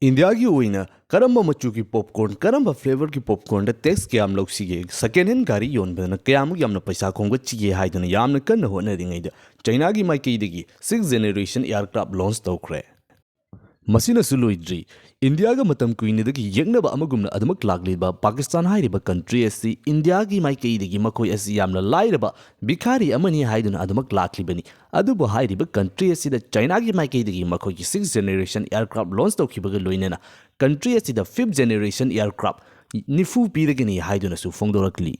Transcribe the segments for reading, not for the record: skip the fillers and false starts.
India की ओइना करम मचू की पॉपकॉर्न करम फ्लेवर की पॉपकॉर्न टेक्स कयाम लौसीगे सेकेंड हैंड गाड़ी योनबदना कयामु यामना पैसा खोंग चिगे हाइदना यामना कन्न होनरिङैदा चाइना की माइकैदगी 6th generation aircraft launch तौखरे मसीनसु लोइद्री इंडिया का मतम कुइनदगी यंगनबा अमगुमना अदमक लागलिबा पाकिस्तान हाइरिबा कंट्री असी इंडिया की माइकैदगी मखोय असी यामना लाइरबा भिखारी अमनी हाइदुना अदमक लाखलिबनी अदुबो हाइरिबा कंट्री असी चाइना की माइकैदगी मखोय की 6th generation aircraft launch तौखिबगा लोइनेना कंट्री असी 5th generation aircraft निफु पीरगनी हाइदुना सु फोंदोरकली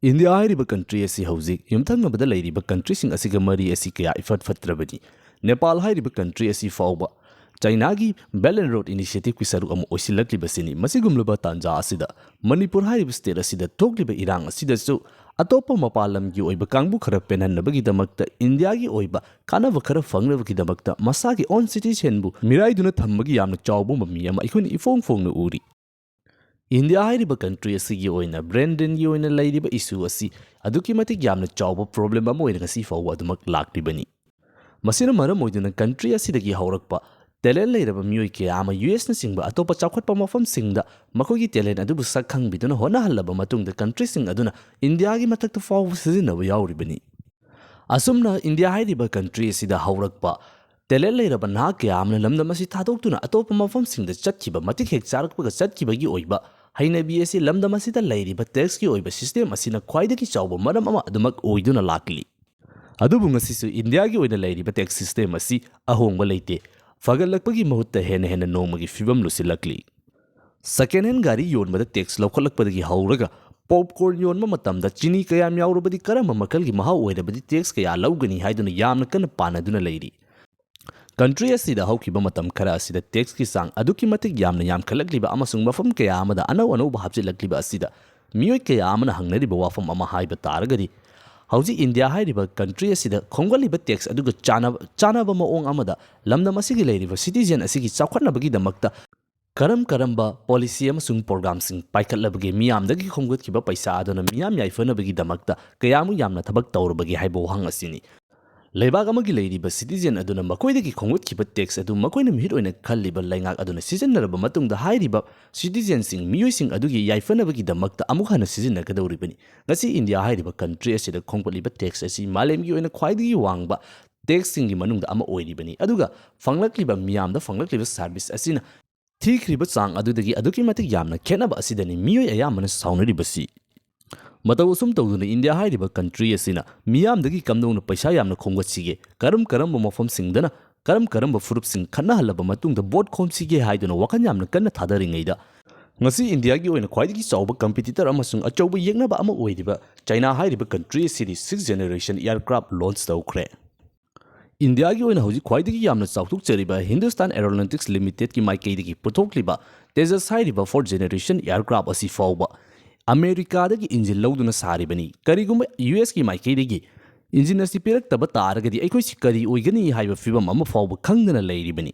इंडिया हाइरिबा कंट्री असी हौजिक युमथंगबदा लैरिबा कंट्रीसिंग असिगा मरी असी कया इफत फत्रबनी नेपाल हाइरिबा कंट्री असी फाउबा चाइना की बेल्ट एंड रोड इनिशिएटिव की सरुक अमु ओइसिलक्लिबसिनी मसिगुमलबा तांजा असिदा मणिपुर हाइरिबा स्टेट असिदा थोक्लिबा इरांग असिदसु अतोप मपालम की ओइबा कांगबु खर पेनहनबगिदमक्ता इंडिया की ओइबा कानब खर फंगनबगिदमक्ता मसा की ओन सिटीजनबु मिराइदुना थम्बगी यामना चावबु ममी अमा इखुन इफोंग फोंगना उरी इंडिया हाइरिबा कंट्री असिगी ओइना ब्रांडन की ओइना लैरिबा इशू असी अदुकी मतिक यामना चावबा प्रॉब्लम अमा ओइना ngasi फाउ अदमक लाक्लिबनी मसिना मरम ओइदुना कंट्री असिदगी हौरकपा टेलेंट लेरबा मियोय के आमा यूएस न सिंगबा अतोपा चाखटपा मफम सिंगदा मखोगी टेलेंट अदुबु सखंग बिदुना होना हल्लबा मतुंगदा कंट्री सिंग अदुना इंडिया की मतकता फाउ सिजिनबा यावरिबनी असुमना इंडिया हाइरिबा कंट्री असिदा हौरकपा टेलेंट लेरबा ना के आमना लमदम असि थादोक्तुना अतोपा मफम सिंगदा चटखिबा मतिक हेक चारकपगा चटखिबगी ओइबा हाइनबी असि लमदम असिदा लैरिबा टैक्स की ओइबा सिस्टम असिना ख्वाइदगी चावबा मरम अमा अदुमक ओइदुना लाकली अदुबु ngasisu इंडिया की ओइना लैरिबा टैक्स सिस्टम असि अहोंगबा लेते फगलकपगी महत्ता हेन हेन नोमगी फिबम लुसिलकली सेकेंड हैंड गाड़ी योनबदा टैक्स लौखलकपदगी हौरगा पॉपकॉर्न योनबा मतमदा चिनी कयाम यावरबदी करम मकलगी महाउ ओइरबदी टैक्स कया लौगनी हाइदुना यामना कन्न पानदुना लैरी कंट्री असिदा हौखिबा मतम खरा असिदा टैक्स की सांग अदुकी मतिक यामना यामखलकलिबा अमसुंग मफम कया अमदा अनौ अनौबा हापचिलकलिबा असिदा मियोय कया अमना हंगनरिबा वाफम अमा हाइबा तारगदी हौजी इंडिया हाइरिबा कंट्री असिदा खोंगलिबा टैक्स अदुगा चानबा मओंग अमदा लमदम असिगी लैरिबा सिटीजन असिगी चाखटनबगिदमक्ता करम पॉलिसी अमसुंग प्रोग्राम सिंग पाइखटलबगे मियामदगी खोंगतखिबा पैसा अदुना मियाम याइफनबगिदमक्ता कयामु यामना थबक तौरबगे हाइबो वहांग असिनी लेबाग अमगी लैरिबा सिटीजन अदुना मकोइदगी खोंगतखिबा टैक्स अदु मकोइना मिहित ओइना खल्लिबा लैंगाक अदुना सिजनरबा मतुंगदा हाइरिबा सिटीजन सिंग मियोइसिंग अदुगी याइफनबगिदमक्ता अमुक हना सिजनगदौरिबनी ngasi इंडिया हाइरिबा कंट्री असिदा खोंगपलिबा टैक्स असि मालेमगी ओइना ख्वाइदगी वांगबा टैक्स सिंगी मनुंगदा अमा ओइरिबनी अदुगा फंगलक्लिबा मियामदा फंगलक्लिबा सर्विस असिना थीख्रिबा चांग अदुदगी अदुकी मतिक यामना खेनबा असिदनी मियोय अयामना साउनरिबसी मतौ असुम तौदुना इंडिया हाइरिबा कंट्री असिना मियामदगी कमदौना पैसा यामना खोंगसिगे करम मफम सिंगदना करम फुरुप सिंग खन्ना हल्लबा मतुंगदा बोट खोमसिगे हाइदुना वखन यामना कन्ना थादरिङैदा ngasi इंडिया की ओइना ख्वाइदगी चावबा कंपिटिटर अमसुंग अचौबा येंगनबा अमा ओइरिबा चाइना हाइरिबा कंट्री असिदी 6th generation aircraft launch तौखरे इंडिया की ओइना हौजी ख्वाइदगी यामना चाउथुकचरिबा हिंदुस्तान एरोनॉटिक्स लिमिटेड की माइकैदगी पुथोक्लिबा तेजस हाइरिबा 4th generation aircraft असि फाउबा अमेरिका दगी इंजिन लौदुना सारिबनी करिगुम यूएस की माइकैदगी इंजिन असि पिरक्तबा तारगदी अखोइसि करी ओइगनी हाइबा फिबम अमा फाउबा खंगदना लैरिबनी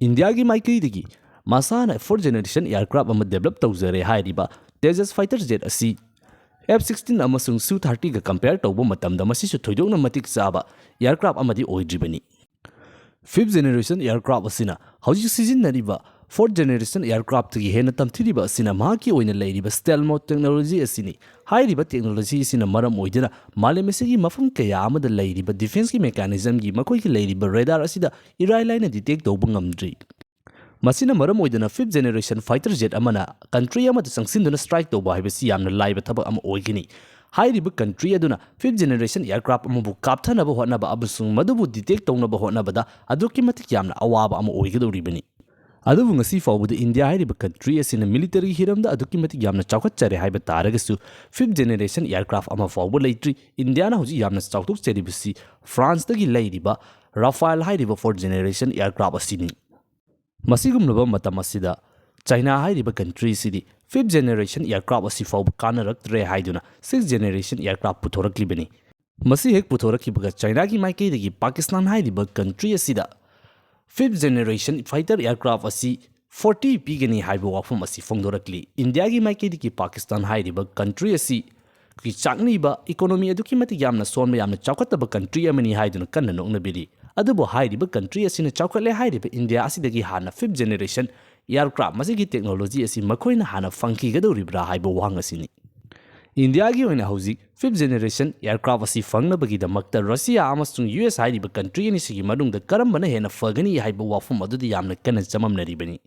इंडिया की माइकैदगी मासाना 4th generation aircraft अमा डेवलप तौजरे हाइरिबा तेजस फाइटर जेट असि F-16 अमसुंग Su-30 गा कंपेयर तौबा मतमदा मसिसु थोइदोकना मतिक चाबा एयरक्राफ्ट अमदी ओइद्रिबनी 5th generation aircraft असिना हौजी सिजिनरिबा 4th generation aircraft की हेन तमथिरिबा असिना माकी ओइना लैरिबा स्टेल मोड टेक्नोलॉजी असिनी हाइरिबा टेक्नोलॉजी असिना मरम ओइदना मालेमेसिगी मफम कया अमदा लैरिबा डिफेंस की मेकानिज्म की मकोइकी लैरिबा रेडार असिदा इराइ लाइना डिटेक्ट तौबा ngamdri मसिना मरम ओइदना 5th generation fighter jet अमना कंट्री अमदा संगसिनदुना स्ट्राइक तौबा हाइबसी यामना लाइबा थबक अम ओइगिनी हाइरिबा कंट्री अदुना 5th generation aircraft अमबु कापथनबा होटनबा अबसुंग मदुबु डिटेक्ट तौनबा होटनबदा अदुकी मतिक यामना अवाबा अम ओइगदौरिबनी अदुबु ngasi फाउबदा इंडिया हाइरिबा कंट्री असिना मिलिटरी हिरमदा अदुकी मतिक यामना चाउखतचरे हाइबा तारगसु 5th generation aircraft अमा फाउबा लैट्री इंडियाना हौजी यामना चाउथुकचरिबसी फ्रांस दगी लैरिबा राफेल हाइरिबा 4th generation aircraft असिनी मसिगुमलबा मतम असिदा चाइना हाइरिबा कंट्री सिदी 5th generation aircraft असि फाउबा कानरक्तरे हाइदुना 6th generation aircraft पुथोरक्लिबनी मसि हेक पुथोरक्किबगा चाइना की माइकैदगी पाकिस्तान हाइरिबा कंट्री असिदा 5th generation fighter aircraft असि 40 पीगनी हाइबा वाफम असि फोंदोरक्ली इंडिया की माइकैदगी पाकिस्तान हाइरिबा कंट्री असि की चाकनीबा इकोनॉमी अदुकी मतिक यामना सोनबा यामना चाउखतबा कंट्री अमनी हाइदुना कन्ना नोंगनबिरी अदुबो हाइरिबा कंट्री असिना चाउखले हाइरिबा इंडिया असिदगी हाना 5th generation एयरक्राफ्ट मसिगी टेक्नोलॉजी असी मखोइना हाना फंखिगदौरिब्रा हाइबो वांग असिनी इंडिया की ओइना हौजिक 5th generation एयरक्राफ्ट असी फंगनबगीदमक्ता रशिया अमसुंग यूएस हाइरिबा कंट्री अनिसिगी मनुंगदा करमबना हेना फगनी हाइबा वाफम अदुदी यामना कन्ना चममनरिबनी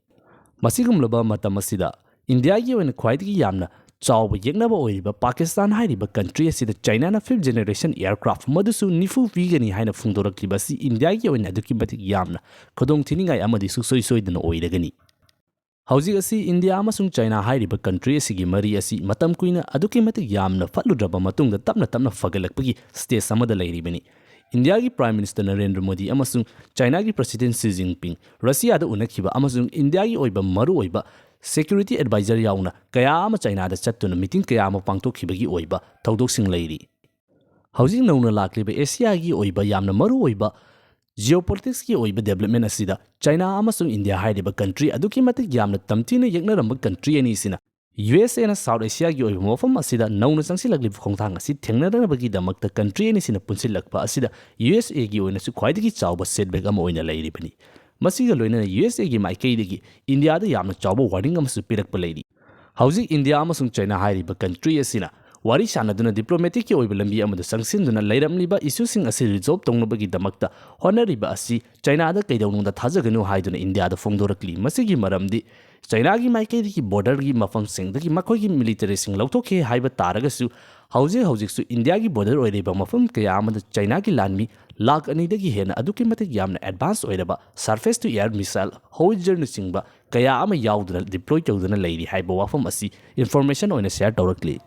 मसिगुमलबा मतम असिदा इंडिया की ओइना ख्वाइदगी यामना चाव येगनबा ओइरिबा पाकिस्तान हाइरिबा कंट्री असिदा चाइना ना 5th generation एयरक्राफ्ट मदुसु निफु पीगनी हाइना फुंदोरक्लिबसी इंडिया की ओइना अदुकी मतिक यामना खदोंग थिनिंगाय अमदि सुसोइ सोइदना ओइरगनी हौजिक असी इंडिया अमसुंग चाइना हाइरिबा कंट्री असिगी मरी असी मतम कुइना अदुकी मतिक यामना फलुद्रबा मतुंगदा तपना तपना फगलकपगी स्टेज समदा लैरिबनी इंडिया की प्राइम मिनिस्टर नरेंद्र मोदी अमसुंग चाइना की प्रेसिडेंट शी जिनपिंग रशिया दा उनखिबा अमसुंग इंडिया की ओइबा मरु ओइबा सिक्योरिटी एडवाइजर याउना कया अमा चाइना दा चत्तुना मीटिंग कया अमा पांगथोखिबगी ओइबा थौदोकसिंग लैरि हौजिक नौना लाक्लिबा एशिया की ओइबा यामना मरु ओइबा geopolitics की ओइबा डेवलपमेंट असिदा चाइना अमसुंग इंडिया हाइरिबा कंट्री अदुकी मतिक यामना तमथिना यeknaramb कंट्री अनिसिना यूएसए ना साउथ एशिया की ओइबा मफम असिदा नौना चंगसिलक्लिब खोंथांग असि थेंगनरबगी दमक्ता कंट्री अनिसिना पुनसिलक्पा असिदा यूएसए की ओइनासु ख्वाइदगी चावबा सेटबैक अमा ओइना लैरिबनी मसिगा लोइना यूएसए की माइकेइदगी इंडिया दा यामना चावबा वार्निंग अमसु पिरक्पा लैरि हौजिक इंडिया अमसुंग चाइना हाइरिबा कंट्री असिना वारी सानदुना डिप्लोमेटिक की ओइबा लंबी अमदा संगसिनदुना लैरमलिबा इश्यूसिंग असि रिजॉल्व तौनबगी दमक्ता होनरिबा असि चाइना दा कैदौनुंदा थाजगनु हाइदुना इंडिया दा फोंदोरक्ली मसिगी मरमदि चाइना की माइकेइदगी बॉर्डर की मफमसिंगदगी मखोइगी मिलिटरीसिंग लौथोखे हाइबा तारगसु हौजिकसु इंडिया की बॉर्डर ओइरिबा मफम कया अमदा चाइना की लानमी लाख अनिदगी हेना अदुकी मतिक यामना एडवांस ओइरबा सरफेस टू एयर मिसाइल होइजरन सिंगबा कया अमा याउदुना डिप्लॉय तौदुना लैरि हाइबा वाफम असि इन्फॉर्मेशन ओइना शेयर तौरक्ली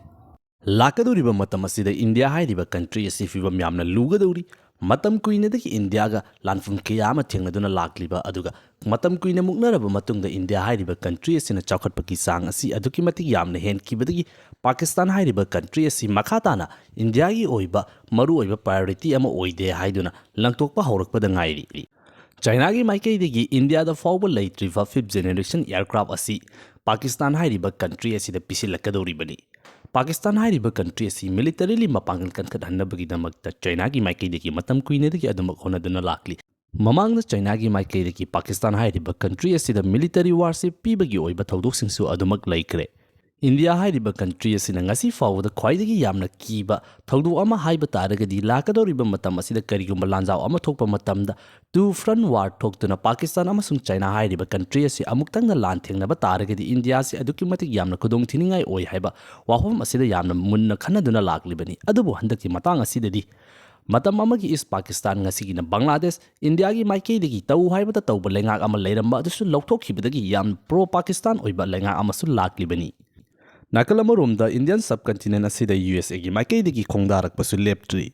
लाकदौरिबा मतम असिदा इंडिया हाइरिबा कंट्री असि फिबम यामना लुगदौरी मतम कुइनदगी इंडियागा लानफुम कया अमा थेंगनदुना लाक्लिबा अदुगा मतम कुइना मुक्नरबा मतुंगदा इंडिया हाइरिबा कंट्री असिना चौखटपकी सांग असि अदुकी मतिक यामना हेनकिबदगी पाकिस्तान हाइरिबा कंट्री असि मखाताना इंडिया की ओइबा मरु ओइबा प्रायोरिटी अमा ओइदे हाइदुना लंगतोकपा हौरकपदा ngairi चाइना की माइकेइदगी इंडिया दा फाउबा लैत्रिबा 5th generation एयरक्राफ्ट असि पाकिस्तान हाइरिबा कंट्री असिदा पिसिलक्कदौरिबनी पाकिस्तान हाइरिबा कंट्री असी मिलिटरीली मपांगल कनखदहन्नबगीदमक्ता चाइना की माइकेइदगी मतम कुइनेदगी अदुमक होनदुना लाक्ली ममांगदा चाइना की माइकेइदगी पाकिस्तान हाइरिबा कंट्री असिदा मिलिटरी वारशिप पीबगी ओइबा थौदोकसिंगसु अदुमक लैक्रे इंडिया हाइरिबा कंट्री असिना ngasi फाउबदा ख्वाइदगी यामना कीबा थौदो अमा हाइबा तारगदी लाकदौरिबा मतम असिदा करिगुम्बा लांजाव अमा थोकपा मतमदा टू फ्रंट वार थोक्तुना पाकिस्तान अमसुंग चाइना हाइरिबा कंट्री असी अमुक्तंगदा लान थेंगनबा तारगदी इंडिया से अदुकी मतिक यामना खुदोंग थिनिंगाई ओइ हाइबा वाफम असिदा यामना मुन्ना खन्नदुना लाक्लिबनी अदुबु हंदकी मतांग असिददी मतम अमगी इस पाकिस्तान ngasiगिना बांग्लादेश इंडिया की माइकेइदगी तौ हाइबता तौबा लेंगाक अमा लैरंबा अदुसु लौथोखिबदगी याम प्रो पाकिस्तान ओइबा लेंगाक अमसु लाक्लिबनी नाकल अमरोमदा इंडियन सब कंटिनेंट असिदा यूएसए की माइकेइदगी खोंदारकपसु लेप्ट्री